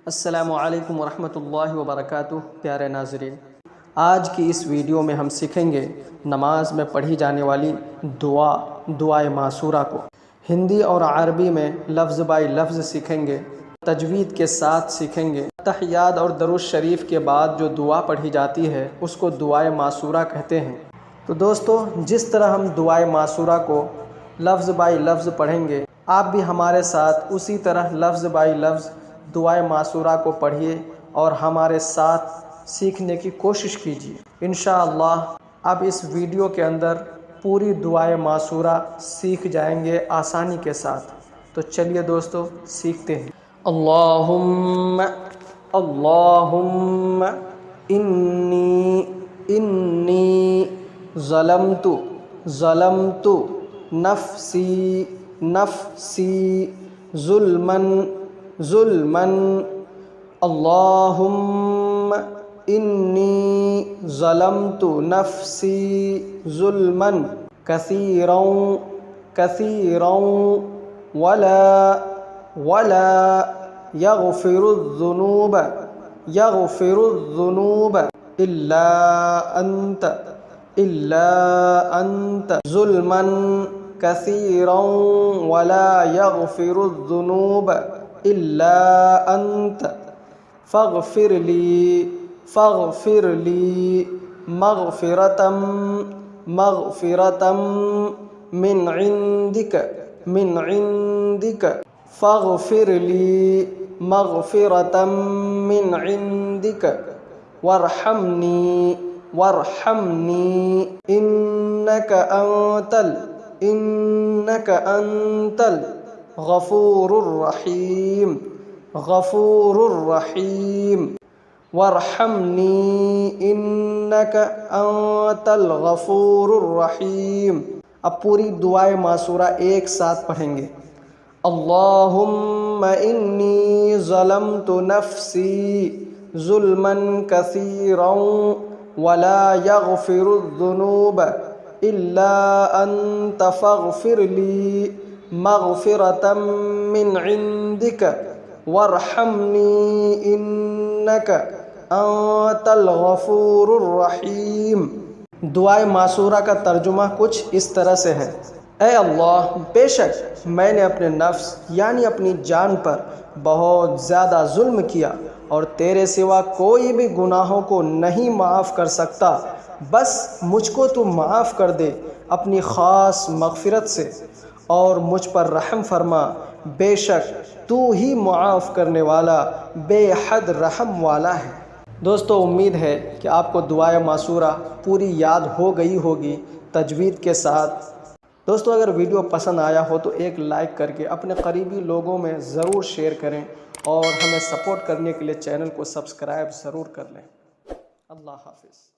السلام علیکم ورحمۃ اللہ وبرکاتہ۔ پیارے ناظرین، آج کی اس ویڈیو میں ہم سیکھیں گے نماز میں پڑھی جانے والی دعائے معصورہ کو ہندی اور عربی میں لفظ بائی لفظ سیکھیں گے، تجوید کے ساتھ سیکھیں گے۔ تحیات اور درود شریف کے بعد جو دعا پڑھی جاتی ہے اس کو دعائے معصورہ کہتے ہیں۔ تو دوستو، جس طرح ہم دعائے معصورہ کو لفظ بائی لفظ پڑھیں گے، آپ بھی ہمارے ساتھ اسی طرح لفظ بائی لفظ دعائے معصورہ کو پڑھیے اور ہمارے ساتھ سیکھنے کی کوشش کیجیے۔ انشاءاللہ اب اس ویڈیو کے اندر پوری دعائے معصورہ سیکھ جائیں گے آسانی کے ساتھ۔ تو چلیے دوستو سیکھتے ہیں۔ اللہم انی ظلمت نفسی ظلمن اللہم انی ظلمت نفسی ظلمن کثیرا ولا یغفر الذنوب الا انت ظلمن کثیرا ولا یغفر الذنوب الا انت فاغفر لی مغفرة من عندك فاغفر لی مغفرة من عندك وارحمنی انك انت الغفور الرحیم وارحمنی انك انت الغفور الرحیم۔ اب پوری دعائے معصورہ ایک ساتھ پڑھیں گے۔ اللہم انی ظلمت نفسی ظلما کثیرا ولا یغفر الذنوب الا انت فاغفر لی مغفرة من عندك وارحمنی انک انت الغفور الرحیم۔ دعائے معصورہ کا ترجمہ کچھ اس طرح سے ہے۔ اے اللہ، بے شک میں نے اپنے نفس یعنی اپنی جان پر بہت زیادہ ظلم کیا اور تیرے سوا کوئی بھی گناہوں کو نہیں معاف کر سکتا، بس مجھ کو تو معاف کر دے اپنی خاص مغفرت سے اور مجھ پر رحم فرما، بے شک تو ہی معاف کرنے والا بے حد رحم والا ہے۔ دوستو، امید ہے کہ آپ کو دعائے معصورہ پوری یاد ہو گئی ہوگی تجوید کے ساتھ۔ دوستو، اگر ویڈیو پسند آیا ہو تو ایک لائک کر کے اپنے قریبی لوگوں میں ضرور شیئر کریں اور ہمیں سپورٹ کرنے کے لیے چینل کو سبسکرائب ضرور کر لیں۔ اللہ حافظ۔